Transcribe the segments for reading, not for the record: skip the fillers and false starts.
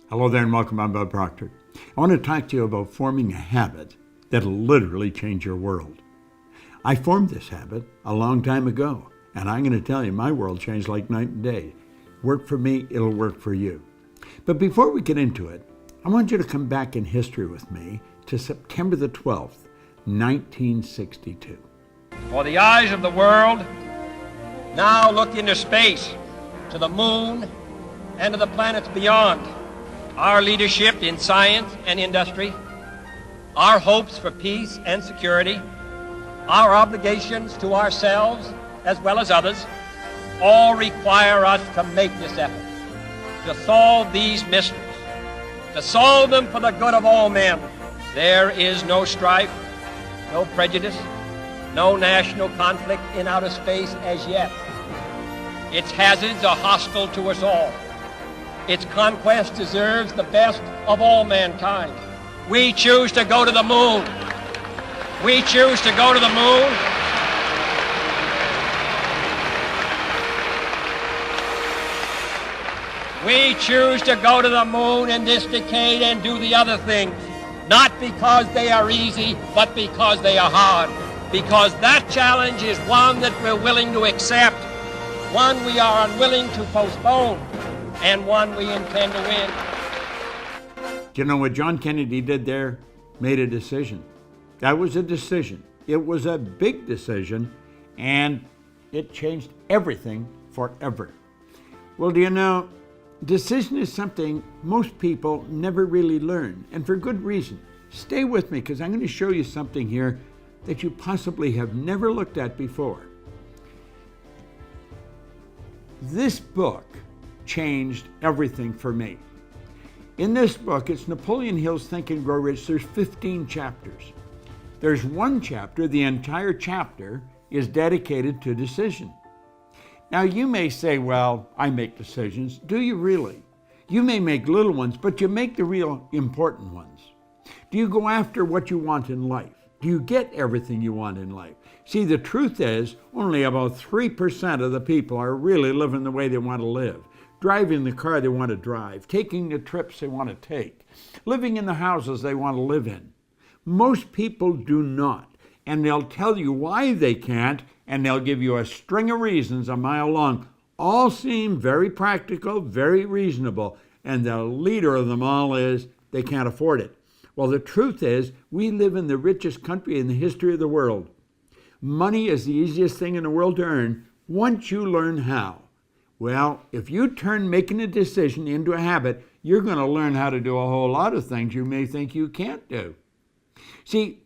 Hello there and welcome. I'm Bob Proctor. I want to talk to you about forming a habit that'll literally change your world. I formed this habit a long time ago, and I'm going to tell you, my world changed like night and day. Work for me, it'll work for you. But before we get into it, I want you to come back in history with me to September the 12th, 1962. For the eyes of the world now look into space, to the moon, and to the planets beyond. Our leadership in science and industry, our hopes for peace and security, our obligations to ourselves as well as others, all require us to make this effort, to solve these mysteries, to solve them for the good of all men. There is no strife, no prejudice, no national conflict in outer space as yet. Its hazards are hostile to us all. Its conquest deserves the best of all mankind. We choose to go to the moon. We choose to go to the moon. We choose to go to the moon in this decade and do the other things, not because they are easy, but because they are hard. Because that challenge is one that we're willing to accept, one we are unwilling to postpone, and one we intend to win. Do you know what John Kennedy did there? Made a decision. That was a decision. It was a big decision, and it changed everything forever. Well, do you know, decision is something most people never really learn, and for good reason. Stay with me, because I'm going to show you something here that you possibly have never looked at before. This book changed everything for me. In this book, it's Napoleon Hill's Think and Grow Rich. There's 15 chapters. There's one chapter, the entire chapter, is dedicated to decision. Now you may say, well, I make decisions. Do you really? You may make little ones, but you make the real important ones. Do you go after what you want in life? Do you get everything you want in life? See, the truth is, only about 3% of the people are really living the way they want to live, driving the car they want to drive, taking the trips they want to take, living in the houses they want to live in. Most people do not, and they'll tell you why they can't, and they'll give you a string of reasons a mile long. All seem very practical, very reasonable, and the leader of them all is they can't afford it. Well, the truth is, we live in the richest country in the history of the world. Money is the easiest thing in the world to earn once you learn how. Well, if you turn making a decision into a habit, you're going to learn how to do a whole lot of things you may think you can't do. See,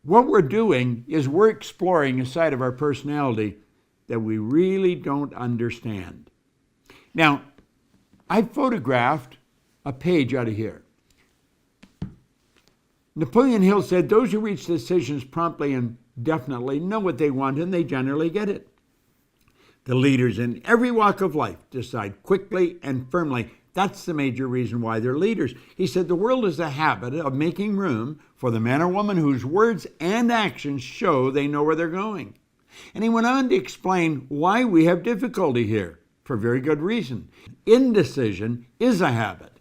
what we're doing is we're exploring a side of our personality that we really don't understand. Now, I photographed a page out of here. Napoleon Hill said, those who reach decisions promptly and definitely know what they want, and they generally get it. The leaders in every walk of life decide quickly and firmly. That's the major reason why they're leaders. He said the world is a habit of making room for the man or woman whose words and actions show they know where they're going. And he went on to explain why we have difficulty here, for very good reason. Indecision is a habit,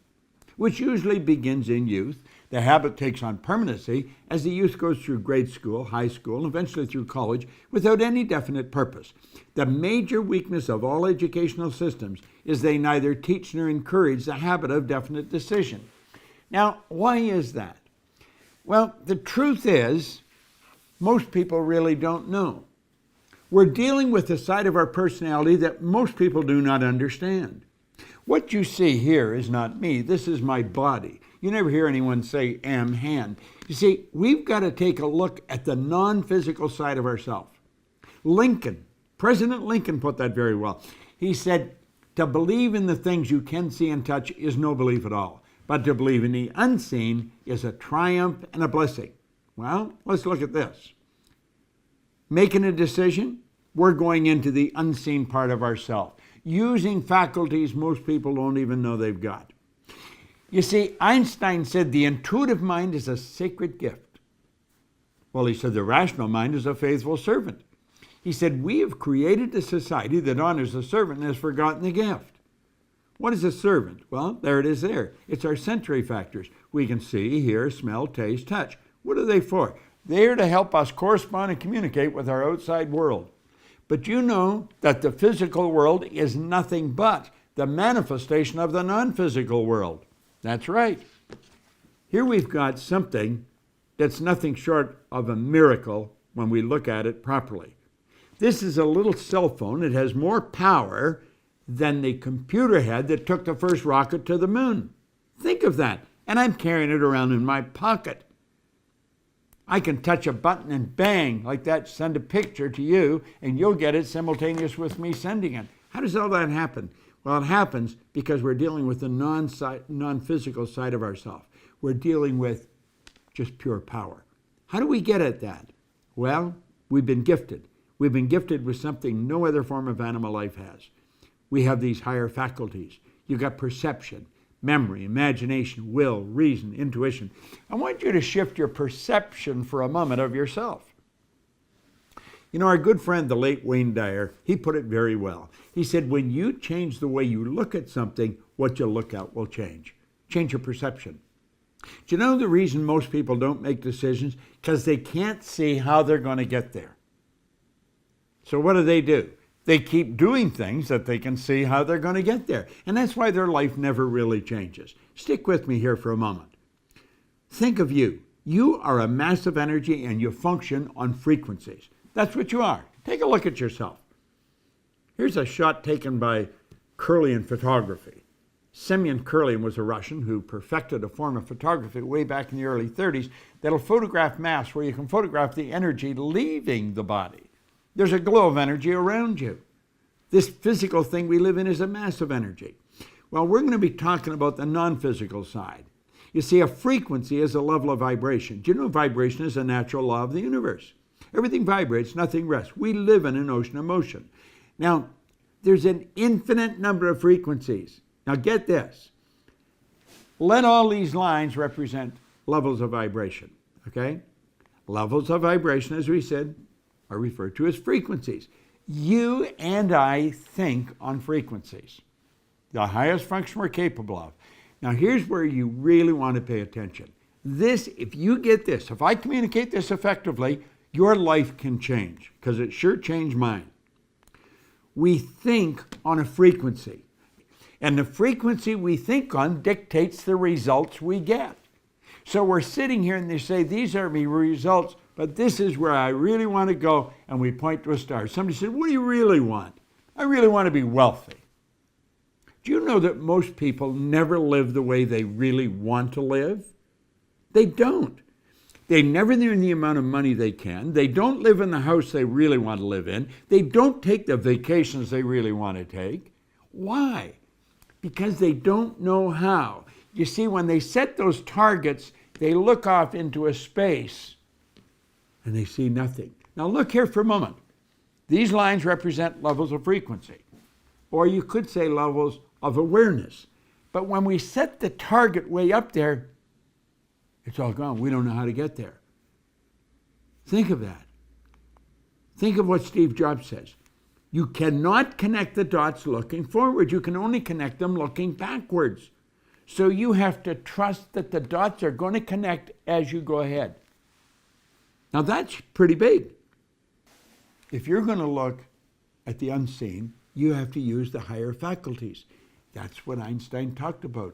which usually begins in youth. The habit takes on permanency as the youth goes through grade school, high school, and eventually through college without any definite purpose. The major weakness of all educational systems is they neither teach nor encourage the habit of definite decision. Now, why is that? Well, the truth is, most people really don't know. We're dealing with a side of our personality that most people do not understand. What you see here is not me. This is my body. You never hear anyone say, am hand. You see, we've got to take a look at the non-physical side of ourselves. President Lincoln put that very well. He said, to believe in the things you can see and touch is no belief at all. But to believe in the unseen is a triumph and a blessing. Well, let's look at this. Making a decision, we're going into the unseen part of ourselves, using faculties most people don't even know they've got. You see, Einstein said the intuitive mind is a sacred gift. Well, he said the rational mind is a faithful servant. He said we have created a society that honors the servant and has forgotten the gift. What is a servant? Well, there it is there. It's our sensory factors. We can see, hear, smell, taste, touch. What are they for? They're to help us correspond and communicate with our outside world. But you know that the physical world is nothing but the manifestation of the non-physical world. That's right. Here we've got something that's nothing short of a miracle when we look at it properly. This is a little cell phone. It has more power than the computer had that took the first rocket to the moon. Think of that. And I'm carrying it around in my pocket. I can touch a button and bang, like that, send a picture to you, and you'll get it simultaneous with me sending it. How does all that happen? Well, it happens because we're dealing with the non-physical side of ourselves. We're dealing with just pure power. How do we get at that? Well, we've been gifted. We've been gifted with something no other form of animal life has. We have these higher faculties. You've got perception, memory, imagination, will, reason, intuition. I want you to shift your perception for a moment of yourself. You know, our good friend, the late Wayne Dyer, he put it very well. He said, when you change the way you look at something, what you look at will change. Change your perception. Do you know the reason most people don't make decisions? Because they can't see how they're going to get there. So what do? They keep doing things that they can see how they're going to get there. And that's why their life never really changes. Stick with me here for a moment. Think of you. You are a mass of energy and you function on frequencies. That's what you are. Take a look at yourself. Here's a shot taken by Kirlian photography. Semyon Kirlian was a Russian who perfected a form of photography way back in the early 30s that'll photograph mass, where you can photograph the energy leaving the body. There's a glow of energy around you. This physical thing we live in is a mass of energy. Well, we're going to be talking about the non-physical side. You see, a frequency is a level of vibration. Do you know vibration is a natural law of the universe? Everything vibrates, nothing rests. We live in an ocean of motion. Now, there's an infinite number of frequencies. Now get this. Let all these lines represent levels of vibration, okay? Levels of vibration, as we said, are referred to as frequencies. You and I think on frequencies. The highest function we're capable of. Now here's where you really want to pay attention. This, if you get this, if I communicate this effectively, your life can change, because it sure changed mine. We think on a frequency. And the frequency we think on dictates the results we get. So we're sitting here and they say, these are my results, but this is where I really want to go, and we point to a star. Somebody said, what do you really want? I really want to be wealthy. Do you know that most people never live the way they really want to live? They don't. They never earn the amount of money they can. They don't live in the house they really want to live in. They don't take the vacations they really want to take. Why? Because they don't know how. You see, when they set those targets, they look off into a space and they see nothing. Now look here for a moment. These lines represent levels of frequency, or you could say levels of awareness. But when we set the target way up there, it's all gone. We don't know how to get there. Think of that. Think of what Steve Jobs says. You cannot connect the dots looking forward. You can only connect them looking backwards. So you have to trust that the dots are going to connect as you go ahead. Now that's pretty big. If you're going to look at the unseen, you have to use the higher faculties. That's what Einstein talked about,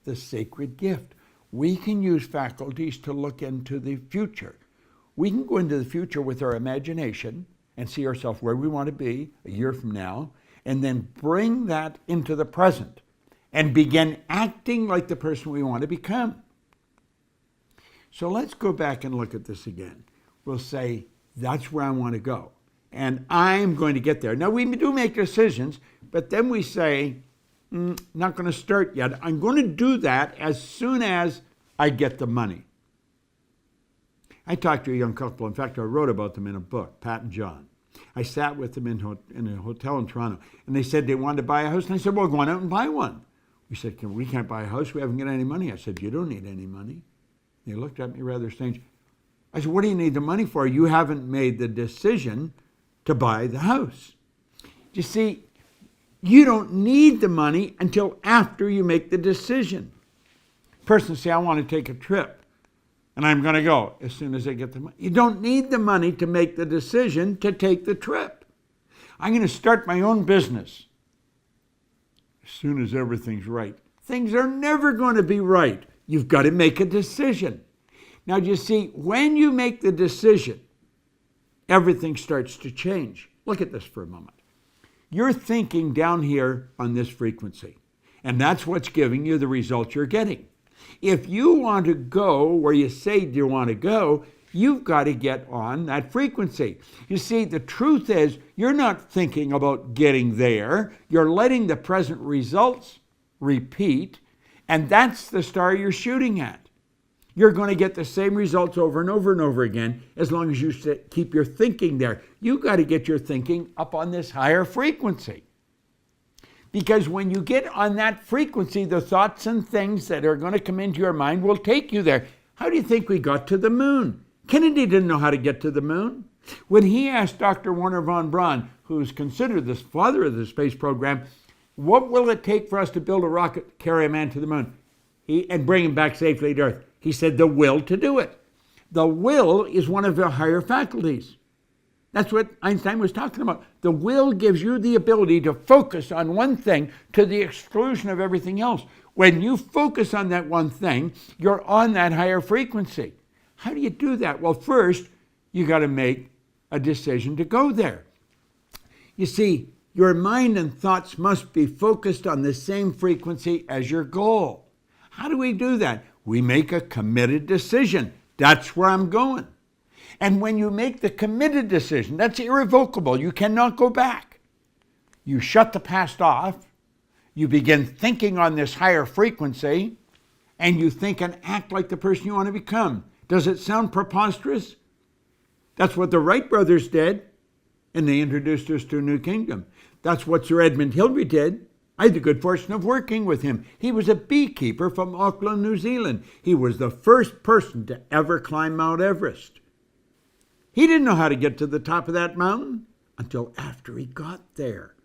the sacred gift. We can use faculties to look into the future. We can go into the future with our imagination and see ourselves where we want to be a year from now, and then bring that into the present and begin acting like the person we want to become. So let's go back and look at this again. We'll say, that's where I want to go, and I'm going to get there. Now, we do make decisions, but then we say, not going to start yet. I'm going to do that as soon as I get the money. I talked to a young couple. In fact, I wrote about them in a book, Pat and John. I sat with them in a hotel in Toronto, and they said they wanted to buy a house. And I said, well, go on out and buy one. We said, we can't buy a house. We haven't got any money. I said, you don't need any money. They looked at me rather strange. I said, what do you need the money for? You haven't made the decision to buy the house. You see, You don't need the money until after you make the decision. Person say, I want to take a trip, and I'm going to go as soon as I get the money. You don't need the money to make the decision to take the trip. I'm going to start my own business as soon as everything's right. Things are never going to be right. You've got to make a decision. Now, do you see, when you make the decision, everything starts to change. Look at this for a moment. You're thinking down here on this frequency, and that's what's giving you the results you're getting. If you want to go where you say you want to go, you've got to get on that frequency. You see, the truth is, you're not thinking about getting there. You're letting the present results repeat, and that's the star you're shooting at. You're going to get the same results over and over and over again as long as you keep your thinking there. You've got to get your thinking up on this higher frequency. Because when you get on that frequency, the thoughts and things that are going to come into your mind will take you there. How do you think we got to the moon? Kennedy didn't know how to get to the moon. When he asked Dr. Wernher von Braun, who's considered the father of the space program, what will it take for us to build a rocket, carry a man to the moon, and bring him back safely to Earth? He said, the will to do it. The will is one of the higher faculties. That's what Einstein was talking about. The will gives you the ability to focus on one thing to the exclusion of everything else. When you focus on that one thing, you're on that higher frequency. How do you do that? Well, first, you got to make a decision to go there. You see, your mind and thoughts must be focused on the same frequency as your goal. How do we do that? We make a committed decision. That's where I'm going. And when you make the committed decision, that's irrevocable. You cannot go back. You shut the past off. You begin thinking on this higher frequency, and you think and act like the person you want to become. Does it sound preposterous? That's what the Wright brothers did, and they introduced us to a new kingdom. That's what Sir Edmund Hillary did. I had the good fortune of working with him. He was a beekeeper from Auckland, New Zealand. He was the first person to ever climb Mount Everest. He didn't know how to get to the top of that mountain until after he got there.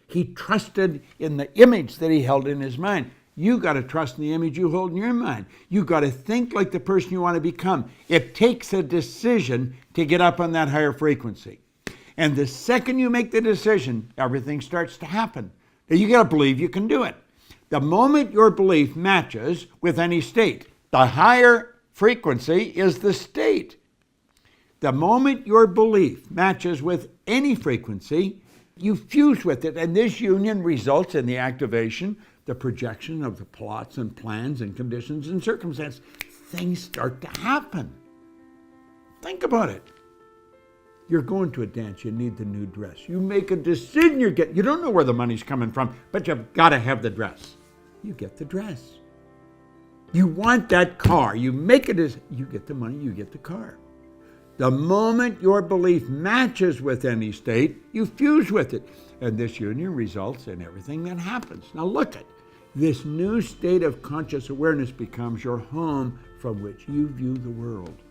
He trusted in the image that he held in his mind. You got to trust in the image you hold in your mind. You got to think like the person you want to become. It takes a decision to get up on that higher frequency. And the second you make the decision, everything starts to happen. Now, you got to believe you can do it. The moment your belief matches with any state, the higher frequency is the state. The moment your belief matches with any frequency, you fuse with it, and this union results in the activation, the projection of the plots and plans and conditions and circumstances. Things start to happen. Think about it. You're going to a dance, you need the new dress. You make a decision, you don't know where the money's coming from, but you've got to have the dress. You get the dress. You want that car, you make it as, you get the money, you get the car. The moment your belief matches with any state, you fuse with it. And this union results in everything that happens. Now look at this new state of conscious awareness becomes your home from which you view the world.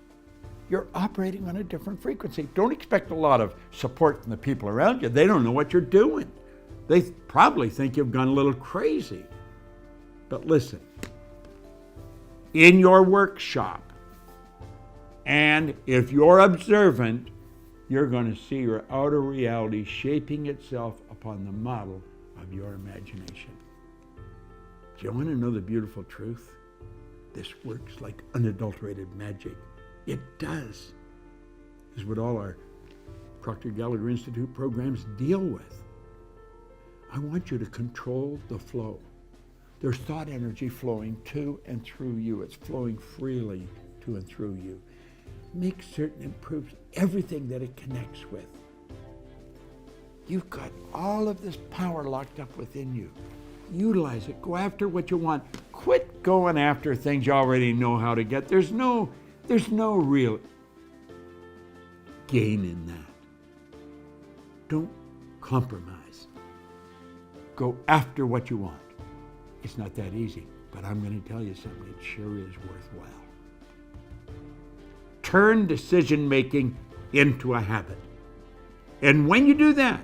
You're operating on a different frequency. Don't expect a lot of support from the people around you. They don't know what you're doing. They probably think you've gone a little crazy. But listen, in your workshop, and if you're observant, you're going to see your outer reality shaping itself upon the model of your imagination. Do you want to know the beautiful truth? This works like unadulterated magic. It does. Is what all our Proctor Gallagher Institute programs deal with. I want you to control the flow. There's thought energy flowing to and through you. It's flowing freely to and through you. Make certain it proves everything that it connects with. You've got all of this power locked up within you. Utilize it. Go after what you want. Quit going after things you already know how to get. There's no real gain in that. Don't compromise. Go after what you want. It's not that easy, but I'm going to tell you something. It sure is worthwhile. Turn decision-making into a habit. And when you do that,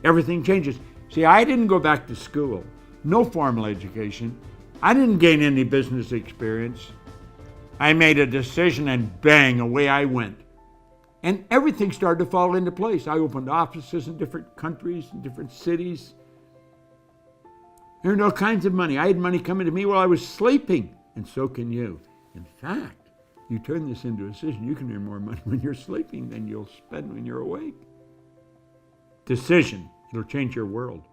everything changes. See, I didn't go back to school, no formal education. I didn't gain any business experience. I made a decision and bang, away I went. And everything started to fall into place. I opened offices in different countries, in different cities. Earned all kinds of money. I had money coming to me while I was sleeping, and so can you. In fact, you turn this into a decision, you can earn more money when you're sleeping than you'll spend when you're awake. Decision. It'll change your world.